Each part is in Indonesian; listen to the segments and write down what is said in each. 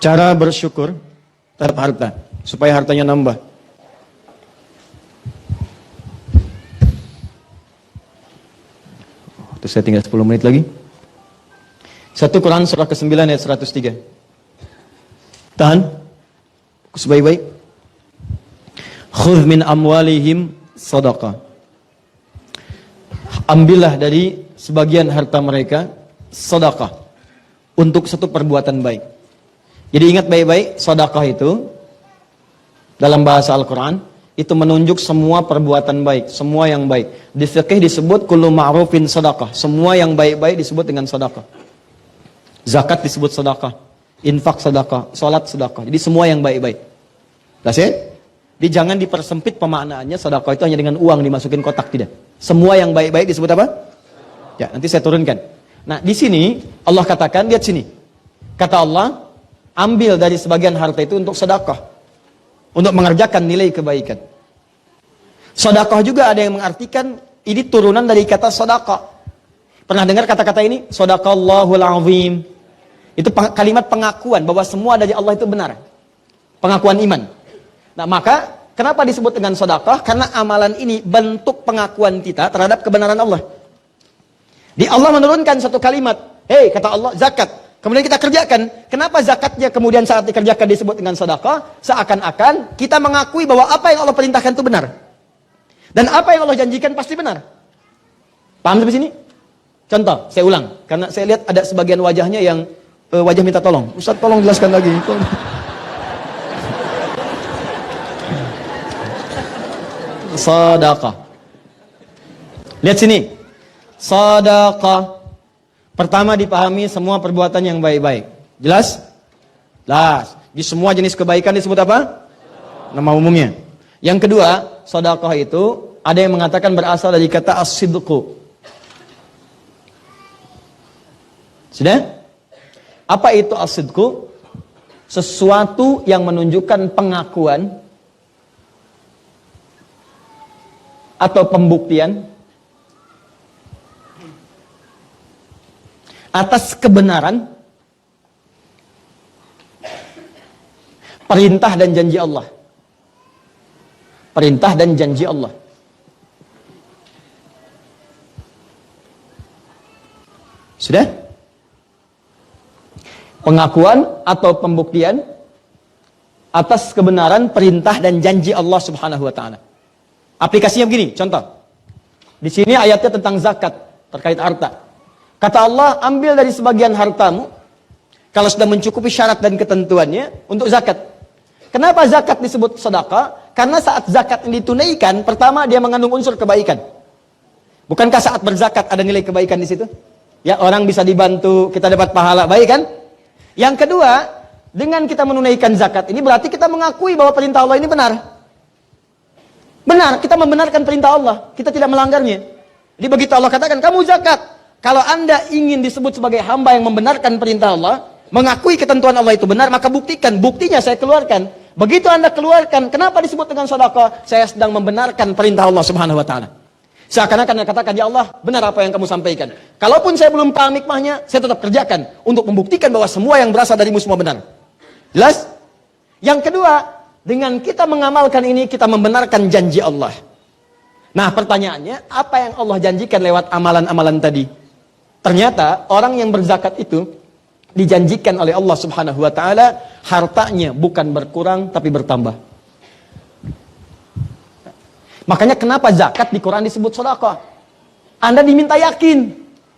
Cara bersyukur terhadap harta supaya hartanya nambah. Terus saya tinggal 10 menit lagi. 1 Quran surah ke-9 ayat 103. Tahan. Fokus baik-baik. Khudh min amwalihim sadaqah. Ambillah dari sebagian harta mereka sedekah untuk satu perbuatan baik. Jadi ingat baik-baik, sedekah itu dalam bahasa Al-Quran itu menunjuk semua perbuatan baik, semua yang baik. Di fikih disebut kullu ma'rufin sedekah, semua yang baik-baik disebut dengan sedekah. Zakat disebut sedekah, infak sedekah, salat sedekah. Jadi semua yang baik-baik. That's it? Jadi jangan dipersempit pemaknaannya sedekah itu hanya dengan uang dimasukin kotak, tidak. Semua yang baik-baik disebut apa? Ya, nanti saya turunkan. Nah, di sini Allah katakan, lihat sini. Kata Allah, ambil dari sebagian harta itu untuk sedekah, untuk mengerjakan nilai kebaikan. Sedekah juga ada yang mengartikan ini turunan dari kata sedekah. Pernah dengar kata-kata ini? Shadaqallahul azim. Itu kalimat pengakuan bahwa semua dari Allah itu benar. Pengakuan iman. Nah, maka kenapa disebut dengan sedekah? Karena amalan ini bentuk pengakuan kita terhadap kebenaran Allah. Di Allah menurunkan satu kalimat, hei kata Allah zakat, kemudian kita kerjakan. Kenapa zakatnya kemudian saat dikerjakan disebut dengan sedekah? Seakan-akan kita mengakui bahwa apa yang Allah perintahkan itu benar, dan apa yang Allah janjikan pasti benar. Paham sampai sini? Contoh, saya ulang, karena saya lihat ada sebagian wajahnya yang wajah minta tolong. Ustaz tolong jelaskan lagi. Sedekah. Lihat sini. Sedekah. Pertama dipahami semua perbuatan yang baik-baik. Jelas? Jelas. Di semua jenis kebaikan disebut apa? Nama umumnya. Yang kedua, sedekah itu ada yang mengatakan berasal dari kata as-sidqu. Sudah? Apa itu as-sidqu? Sesuatu yang menunjukkan pengakuan atau pembuktian atas kebenaran perintah dan janji Allah. Perintah dan janji Allah. Sudah? Pengakuan atau pembuktian atas kebenaran perintah dan janji Allah Subhanahu wa taala. Aplikasinya begini, contoh. Di sini ayatnya tentang zakat terkait harta. Kata Allah, ambil dari sebagian hartamu kalau sudah mencukupi syarat dan ketentuannya untuk zakat. Kenapa zakat disebut sedekah? Karena saat zakat ini ditunaikan, pertama dia mengandung unsur kebaikan. Bukankah saat berzakat ada nilai kebaikan di situ? Ya, orang bisa dibantu, kita dapat pahala, baik kan? Yang kedua, dengan kita menunaikan zakat ini berarti kita mengakui bahwa perintah Allah ini benar. Benar, kita membenarkan perintah Allah, kita tidak melanggarnya. Jadi begitu Allah katakan, kamu zakat. Kalau Anda ingin disebut sebagai hamba yang membenarkan perintah Allah, mengakui ketentuan Allah itu benar, maka buktikan. Buktinya saya keluarkan. Begitu Anda keluarkan, kenapa disebut dengan sedekah? Saya sedang membenarkan perintah Allah Subhanahu wa taala. Seakan-akan Anda katakan, ya Allah, benar apa yang kamu sampaikan. Kalaupun saya belum paham hikmahnya, saya tetap kerjakan untuk membuktikan bahwa semua yang berasal darimu semua benar. Jelas? Yang kedua, dengan kita mengamalkan ini, kita membenarkan janji Allah. Nah, pertanyaannya, apa yang Allah janjikan lewat amalan-amalan tadi? Ternyata orang yang berzakat itu dijanjikan oleh Allah Subhanahu wa taala hartanya bukan berkurang tapi bertambah. Makanya kenapa zakat di Quran disebut sedekah? Anda diminta yakin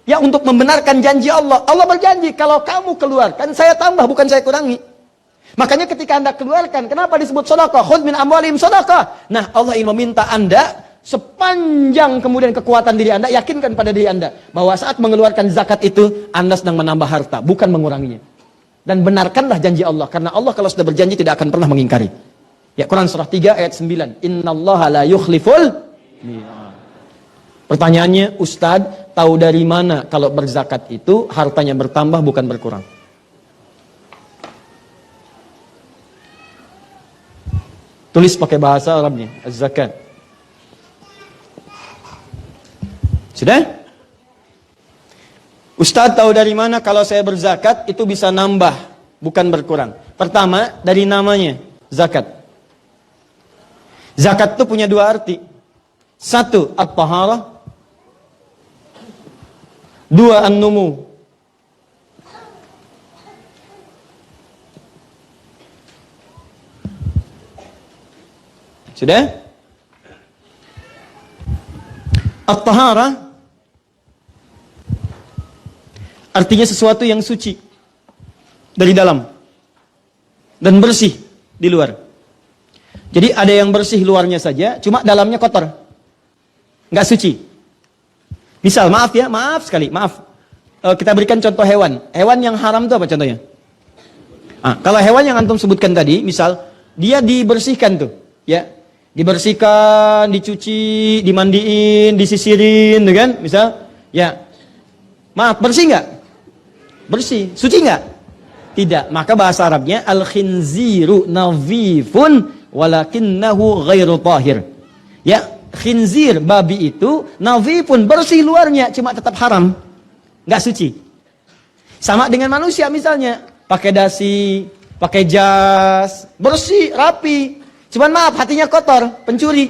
ya untuk membenarkan janji Allah. Allah berjanji kalau kamu keluarkan saya tambah bukan saya kurangi. Makanya ketika Anda keluarkan, kenapa disebut sedekah? Khudh min amwalihim sedekah. Nah, Allah ingin meminta Anda sepanjang kemudian kekuatan diri Anda, yakinkan pada diri Anda bahwa saat mengeluarkan zakat itu Anda sedang menambah harta, bukan menguranginya. Dan benarkanlah janji Allah, karena Allah kalau sudah berjanji tidak akan pernah mengingkari. Ya, Quran surah 3 ayat 9. Innallaha la yukhliful mi'ad. Pertanyaannya, Ustadz, tahu dari mana kalau berzakat itu hartanya bertambah bukan berkurang? Tulis pakai bahasa Arabnya, az-zakat. Sudah? Ustadz tahu dari mana kalau saya berzakat itu bisa nambah, bukan berkurang. Pertama, dari namanya, zakat. Zakat itu punya dua arti. Satu, at-taharah. Dua, an-numu. Sudah? At-taharah artinya sesuatu yang suci dari dalam dan bersih di luar. Jadi ada yang bersih luarnya saja, cuma dalamnya kotor, nggak suci. Misal, maaf ya, maaf sekali, maaf. Kita berikan contoh hewan. Hewan yang haram itu apa contohnya? Kalau hewan yang antum sebutkan tadi, misal dia dibersihkan tuh, ya, dibersihkan, dicuci, dimandiin, disisirin, gitu kan? Misal, ya, maaf, bersih nggak? Bersih, suci nggak? Tidak. Maka bahasa Arabnya al-khinziru nadhifun walakinnahu ghairu tahir. Ya, khinzir, babi itu nadhifun, bersih luarnya, cuma tetap haram, nggak suci. Sama dengan manusia misalnya, pakai dasi, pakai jas, bersih, rapi. Cuman maaf, hatinya kotor, pencuri.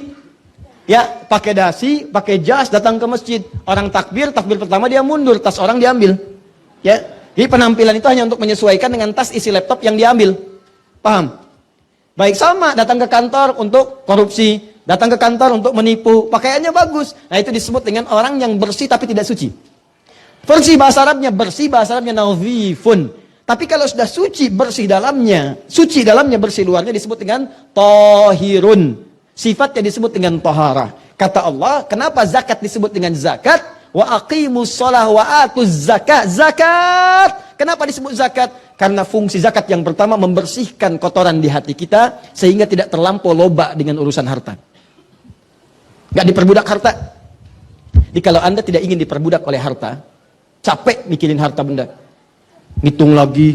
Ya, pakai dasi, pakai jas, datang ke masjid. Orang takbir, takbir pertama dia mundur, tas orang diambil. Ya, jadi penampilan itu hanya untuk menyesuaikan dengan tas isi laptop yang diambil. Paham? Baik, sama, datang ke kantor untuk korupsi, datang ke kantor untuk menipu, pakaiannya bagus. Nah, itu disebut dengan orang yang bersih tapi tidak suci. Bersih bahasa Arabnya nadhifun. Tapi kalau sudah suci, bersih dalamnya, bersih luarnya, disebut dengan tahirun. Sifatnya disebut dengan taharah. Kata Allah, kenapa zakat disebut dengan zakat? Wa aqimus shalah wa atuz zakat. Zakat. Kenapa disebut zakat? Karena fungsi zakat yang pertama membersihkan kotoran di hati kita sehingga tidak terlampau loba dengan urusan harta. Gak diperbudak harta. Jadi kalau Anda tidak ingin diperbudak oleh harta, capek mikirin harta benda. Ngitung lagi.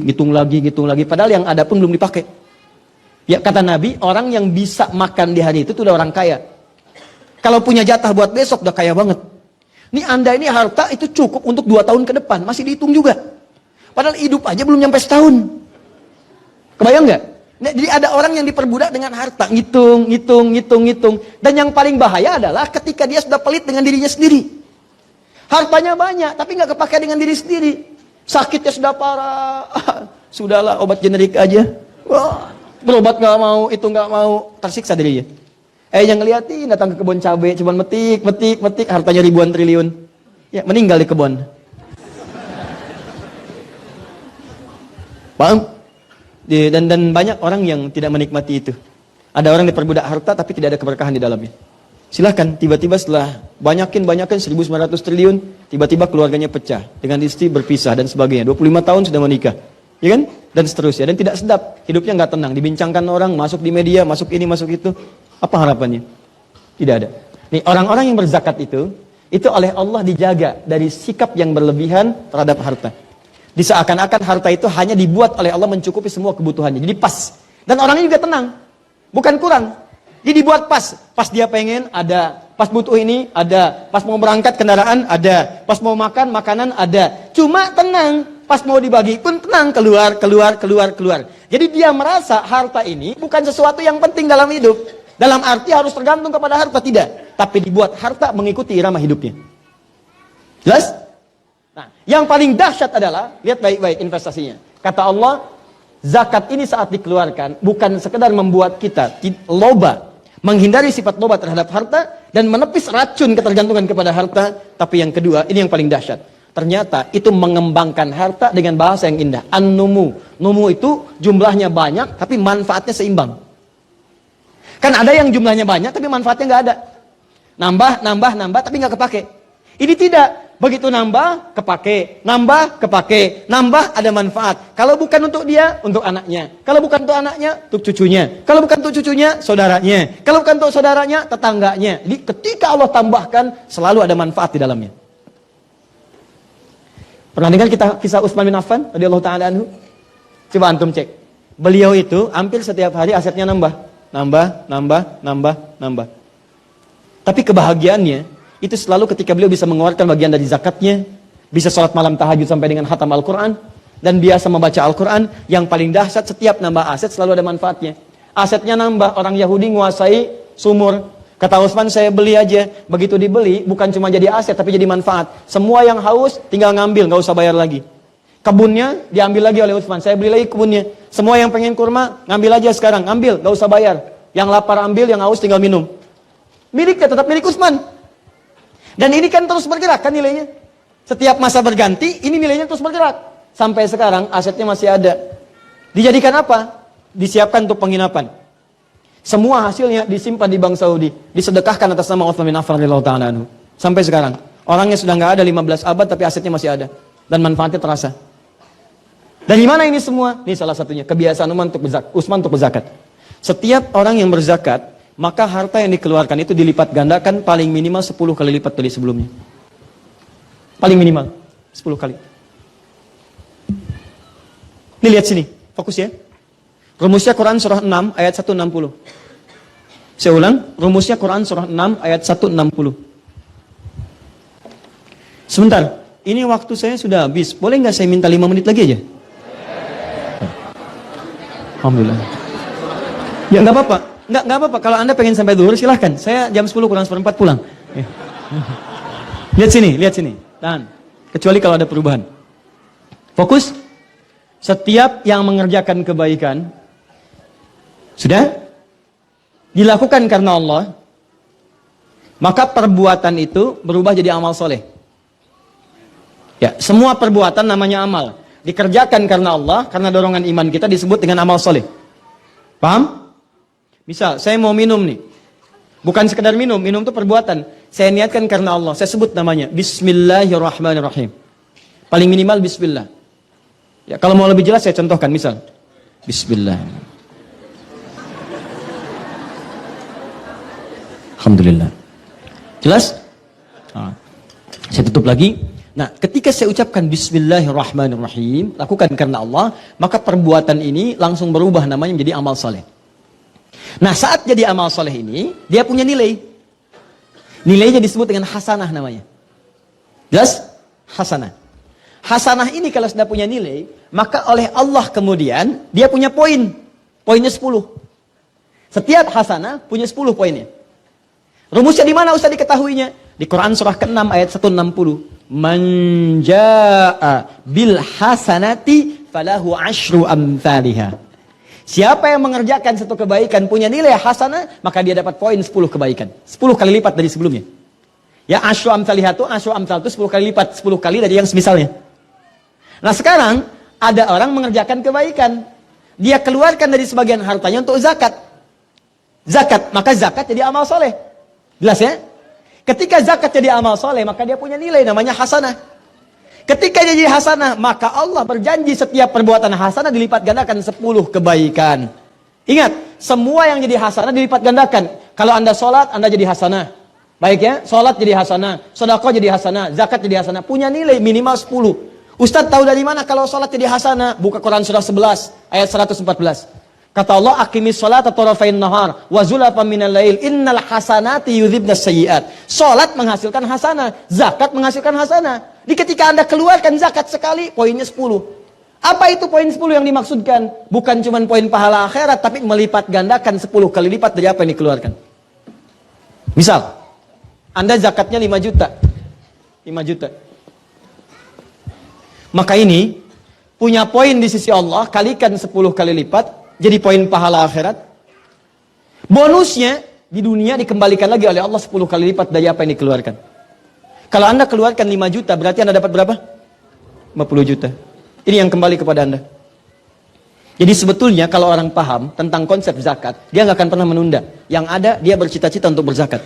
Padahal yang ada pun belum dipakai. Ya, kata Nabi, orang yang bisa makan di hari itu udah orang kaya. Kalau punya jatah buat besok udah kaya banget. Nih Anda ini harta itu cukup untuk 2 tahun ke depan, masih dihitung juga. Padahal hidup aja belum nyampe setahun. Kebayang nggak? Nah, jadi ada orang yang diperbudak dengan harta, ngitung. Dan yang paling bahaya adalah ketika dia sudah pelit dengan dirinya sendiri. Hartanya banyak, tapi nggak kepake dengan diri sendiri. Sakitnya sudah parah, sudahlah obat generik aja. Wah, berobat nggak mau, itu nggak mau, tersiksa dirinya. Yang ngeliatin datang ke kebun cabai, cuman metik, hartanya ribuan triliun. Ya, meninggal di kebun. Paham? Dan banyak orang yang tidak menikmati itu. Ada orang diperbudak harta tapi tidak ada keberkahan di dalamnya. Silahkan, tiba-tiba setelah banyakin 1.900 triliun, tiba-tiba keluarganya pecah, dengan istri berpisah dan sebagainya. 25 tahun sudah menikah, ya kan? Dan seterusnya, dan tidak sedap, hidupnya nggak tenang, dibincangkan orang, masuk di media, masuk ini, masuk itu. Apa harapannya? Tidak ada. Nih, orang-orang yang berzakat itu oleh Allah dijaga dari sikap yang berlebihan terhadap harta. Diseakan-akan harta itu hanya dibuat oleh Allah mencukupi semua kebutuhannya. Jadi pas. Dan orangnya juga tenang, bukan kurang. Jadi dibuat pas dia pengen ada, pas butuh ini ada, pas mau berangkat kendaraan ada, pas mau makan makanan ada. Cuma tenang, pas mau dibagi pun tenang, keluar. Jadi dia merasa harta ini bukan sesuatu yang penting dalam hidup. Dalam arti harus tergantung kepada harta, tidak. Tapi dibuat harta mengikuti irama hidupnya. Jelas? Nah, yang paling dahsyat adalah, lihat baik-baik investasinya. Kata Allah, zakat ini saat dikeluarkan bukan sekedar membuat kita loba, menghindari sifat loba terhadap harta dan menepis racun ketergantungan kepada harta. Tapi yang kedua, ini yang paling dahsyat. Ternyata itu mengembangkan harta dengan bahasa yang indah. An-numu. Numu itu jumlahnya banyak tapi manfaatnya seimbang. Kan ada yang jumlahnya banyak tapi manfaatnya nggak ada. Nambah tapi nggak kepake. Ini tidak. Begitu nambah, kepake. Nambah, ada manfaat. Kalau bukan untuk dia, untuk anaknya. Kalau bukan untuk anaknya, untuk cucunya. Kalau bukan untuk cucunya, saudaranya. Kalau bukan untuk saudaranya, tetangganya. Jadi ketika Allah tambahkan, selalu ada manfaat di dalamnya. Pernah dengar kisah Utsman bin Affan radhiyallahu taala anhu? Coba antum cek. Beliau itu hampir setiap hari asetnya nambah. Tapi kebahagiaannya itu selalu ketika beliau bisa mengeluarkan bagian dari zakatnya, bisa sholat malam tahajud sampai dengan khatam Al-Quran, dan biasa membaca Al-Quran, yang paling dahsyat setiap nambah aset selalu ada manfaatnya. Asetnya nambah, orang Yahudi nguasai sumur. Kata Utsman, saya beli aja. Begitu dibeli, bukan cuma jadi aset, tapi jadi manfaat. Semua yang haus, tinggal ngambil, nggak usah bayar lagi. Kebunnya diambil lagi oleh Utsman, saya beli lagi kebunnya. Semua yang pengen kurma, ngambil aja sekarang, ngambil, nggak usah bayar. Yang lapar ambil, yang haus tinggal minum. Miliknya tetap milik Utsman. Dan ini kan terus bergerak kan nilainya. Setiap masa berganti, ini nilainya terus bergerak. Sampai sekarang asetnya masih ada. Dijadikan apa? Disiapkan untuk penginapan. Semua hasilnya disimpan di Bank Saudi, disedekahkan atas nama Utsman bin Affan radhiyallahu ta'ala anhu. Sampai sekarang, orangnya sudah nggak ada 15 abad tapi asetnya masih ada dan manfaatnya terasa. Dari mana ini semua? Ini salah satunya kebiasaan Utsman untuk berzakat. Setiap orang yang berzakat, maka harta yang dikeluarkan itu dilipat gandakan paling minimal 10 kali lipat dari sebelumnya. Paling minimal 10 kali. Ini lihat sini, fokus ya. Rumusnya Quran surah 6 ayat 160. Saya ulang, rumusnya Quran surah 6 ayat 160. Sebentar, ini waktu saya sudah habis. Boleh nggak saya minta 5 menit lagi aja? Alhamdulillah. Ya nggak apa-apa, nggak apa-apa. Kalau Anda pengen sampai zuhur silahkan. Saya jam 10 kurang 1/4 pulang. Lihat sini. Tahan. Kecuali kalau ada perubahan. Fokus. Setiap yang mengerjakan kebaikan sudah dilakukan karena Allah, maka perbuatan itu berubah jadi amal soleh. Ya, semua perbuatan namanya amal. Dikerjakan karena Allah, karena dorongan iman kita disebut dengan amal soleh. Paham? Misal, saya mau minum nih. Bukan sekedar minum itu perbuatan. Saya niatkan karena Allah, saya sebut namanya Bismillahirrahmanirrahim. Paling minimal Bismillah. Ya, kalau mau lebih jelas saya contohkan, misal Bismillah. Alhamdulillah. Jelas? Saya tutup lagi. Nah, ketika saya ucapkan Bismillahirrahmanirrahim, lakukan karena Allah, maka perbuatan ini langsung berubah namanya menjadi amal soleh. Nah, saat jadi amal soleh ini, dia punya nilai. Nilainya disebut dengan hasanah namanya. Jelas? Hasanah. Hasanah ini kalau sudah punya nilai, maka oleh Allah kemudian dia punya poin. Poinnya 10. Setiap hasanah punya 10 poinnya. Rumusnya di mana usah diketahuinya? Di Quran surah ke-6 ayat 160. Man jaa bil hasanati falahu asyru amsalihha. Siapa yang mengerjakan satu kebaikan punya nilai hasanah, maka dia dapat poin 10 kebaikan. 10 kali lipat dari sebelumnya. Ya, asyru amsalihha itu, asyru amsal itu 10 kali lipat, 10 kali dari yang semisalnya. Nah, sekarang ada orang mengerjakan kebaikan. Dia keluarkan dari sebagian hartanya untuk zakat. Zakat, maka zakat jadi amal soleh. Jelas ya? Ketika zakat jadi amal soleh, maka dia punya nilai namanya hasanah. Ketika dia jadi hasanah, maka Allah berjanji setiap perbuatan hasanah dilipat gandakan 10 kebaikan. Ingat, semua yang jadi hasanah dilipat gandakan. Kalau Anda sholat, Anda jadi hasanah. Baik ya, sholat jadi hasanah, sedekah jadi hasanah, zakat jadi hasanah. Punya nilai minimal 10. Ustadz tahu dari mana kalau sholat jadi hasanah? Buka Quran surah 11 ayat 114. Kata Allah, aqimis sholata tarafain nahar wa zulafan minal lail innal hasanati yudhibnas sayyiat. Sholat menghasilkan hasanah, zakat menghasilkan hasanah. Di ketika Anda keluarkan zakat sekali, poinnya 10. Apa itu poin 10 yang dimaksudkan? Bukan cuma poin pahala akhirat, tapi melipat gandakan 10 kali lipat dari apa yang dikeluarkan. Misal, Anda zakatnya 5 juta. 5 juta. Maka ini punya poin di sisi Allah, kalikan 10 kali lipat, jadi poin pahala akhirat. Bonusnya di dunia dikembalikan lagi oleh Allah 10 kali lipat dari apa yang dikeluarkan. Kalau Anda keluarkan 5 juta, berarti Anda dapat berapa? 50 juta. Ini yang kembali kepada Anda. Jadi sebetulnya kalau orang paham tentang konsep zakat, dia nggak akan pernah menunda. Yang ada, dia bercita-cita untuk berzakat.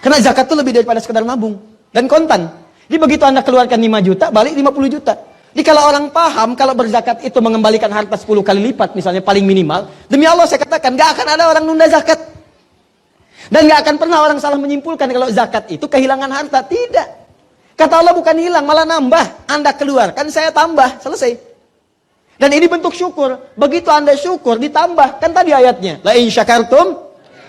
Karena zakat itu lebih daripada sekedar nabung dan kontan. Jadi begitu Anda keluarkan 5 juta, balik 50 juta. Jadi kalau orang paham, kalau berzakat itu mengembalikan harta 10 kali lipat, misalnya paling minimal, demi Allah saya katakan, gak akan ada orang nunda zakat. Dan gak akan pernah orang salah menyimpulkan kalau zakat itu kehilangan harta. Tidak. Kata Allah bukan hilang, malah nambah. Anda keluarkan, saya tambah. Selesai. Dan ini bentuk syukur. Begitu Anda syukur, ditambah. Kan tadi ayatnya. La in syakartum,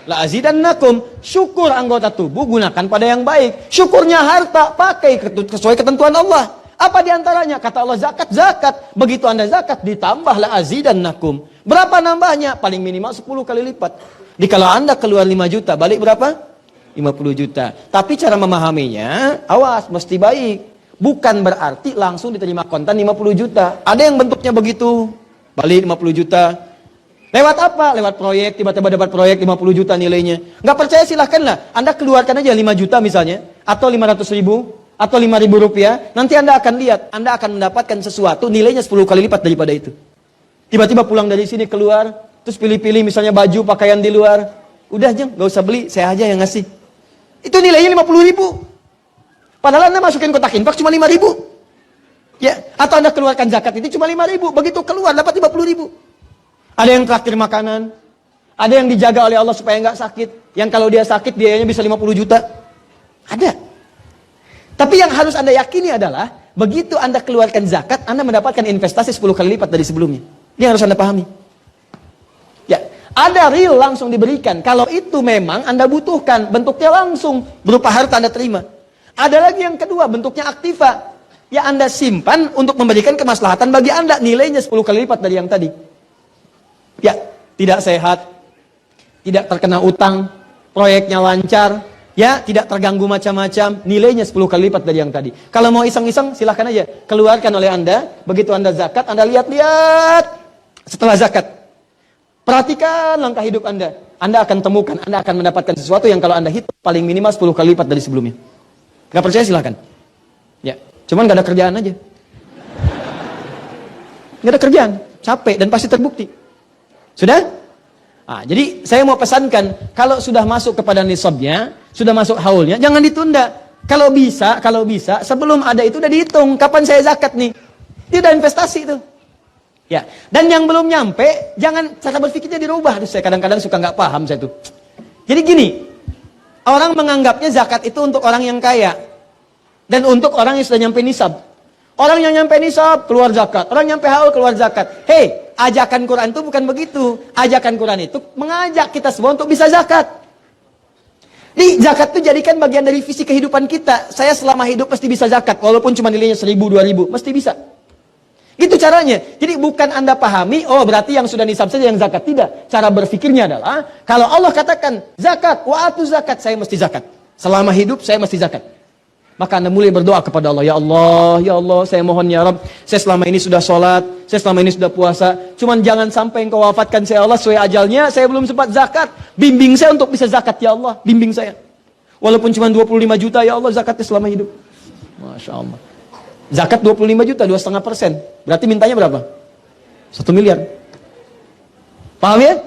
la azidannakum. Syukur anggota tubuh, gunakan pada yang baik. Syukurnya harta, pakai sesuai ketentuan Allah. Apa diantaranya? Kata Allah zakat. Begitu Anda zakat, ditambahlah azidannakum. Berapa nambahnya? Paling minimal 10 kali lipat. Jadi kalau Anda keluar 5 juta, balik berapa? 50 juta. Tapi cara memahaminya, awas, mesti baik. Bukan berarti langsung diterima kontan 50 juta. Ada yang bentuknya begitu, balik 50 juta. Lewat apa? Lewat proyek, tiba-tiba dapat proyek 50 juta nilainya. Nggak percaya silahkanlah. Anda keluarkan aja 5 juta misalnya, atau 500 ribu, atau 5.000 rupiah. Nanti Anda akan lihat, Anda akan mendapatkan sesuatu nilainya 10 kali lipat daripada itu. Tiba-tiba pulang dari sini keluar, terus pilih-pilih misalnya baju, pakaian di luar. Udah Jeng, gak usah beli, saya aja yang ngasih. Itu nilainya 50 ribu. Padahal Anda masukin kotak infak cuma 5 ribu. Ya, atau Anda keluarkan zakat itu cuma 5 ribu. Begitu keluar dapat 50 ribu. Ada yang traktir makanan. Ada yang dijaga oleh Allah supaya nggak sakit. Yang kalau dia sakit biayanya bisa 50 juta. Ada. Tapi yang harus Anda yakini adalah, begitu Anda keluarkan zakat, Anda mendapatkan investasi 10 kali lipat dari sebelumnya. Ini harus Anda pahami. Ya, ada real langsung diberikan. Kalau itu memang Anda butuhkan, bentuknya langsung berupa harta Anda terima. Ada lagi yang kedua, bentuknya aktiva. Ya Anda simpan untuk memberikan kemaslahatan bagi Anda. Nilainya 10 kali lipat dari yang tadi. Ya, tidak sehat, tidak terkena utang, proyeknya lancar, ya, tidak terganggu macam-macam, nilainya 10 kali lipat dari yang tadi. Kalau mau iseng-iseng, silahkan aja. Keluarkan oleh Anda, begitu Anda zakat, Anda lihat-lihat setelah zakat. Perhatikan langkah hidup Anda. Anda akan temukan, Anda akan mendapatkan sesuatu yang kalau Anda hitung, paling minimal 10 kali lipat dari sebelumnya. Gak percaya silahkan. Ya, cuman gak ada kerjaan aja. Gak ada kerjaan, capek dan pasti terbukti. Sudah? Nah, jadi saya mau pesankan, kalau sudah masuk kepada nisabnya, sudah masuk haulnya, jangan ditunda. Kalau bisa, sebelum ada itu udah dihitung, kapan saya zakat nih. Dia udah investasi itu. Ya, dan yang belum nyampe, jangan cara berpikirnya dirubah. Saya kadang-kadang suka nggak paham saya tuh. Jadi gini, orang menganggapnya zakat itu untuk orang yang kaya. Dan untuk orang yang sudah nyampe nisab. Orang yang nyampe nisab, keluar zakat. Orang nyampe haul, keluar zakat. Hei, ajakan Quran itu bukan begitu. Ajakan Quran itu mengajak kita semua untuk bisa zakat. Di zakat itu jadikan bagian dari visi kehidupan kita. Saya selama hidup pasti bisa zakat. Walaupun cuma nilainya 1.000, 2.000. Mesti bisa. Gitu caranya. Jadi bukan Anda pahami, oh berarti yang sudah nisab saja yang zakat. Tidak. Cara berpikirnya adalah, kalau Allah katakan zakat, wa'atu zakat, saya mesti zakat. Selama hidup saya mesti zakat. Maka Anda mulai berdoa kepada Allah. Ya Allah, saya mohon ya Rabb. Saya selama ini sudah sholat, saya selama ini sudah puasa. Cuman jangan sampai Engkau wafatkan saya Allah sesuai ajalnya. Saya belum sempat zakat. Bimbing saya untuk bisa zakat ya Allah. Bimbing saya. Walaupun cuma 25 juta ya Allah zakatnya selama hidup. Masya Allah. Zakat 25 juta, 2,5%. Berarti mintanya berapa? 1 miliar. Paham ya?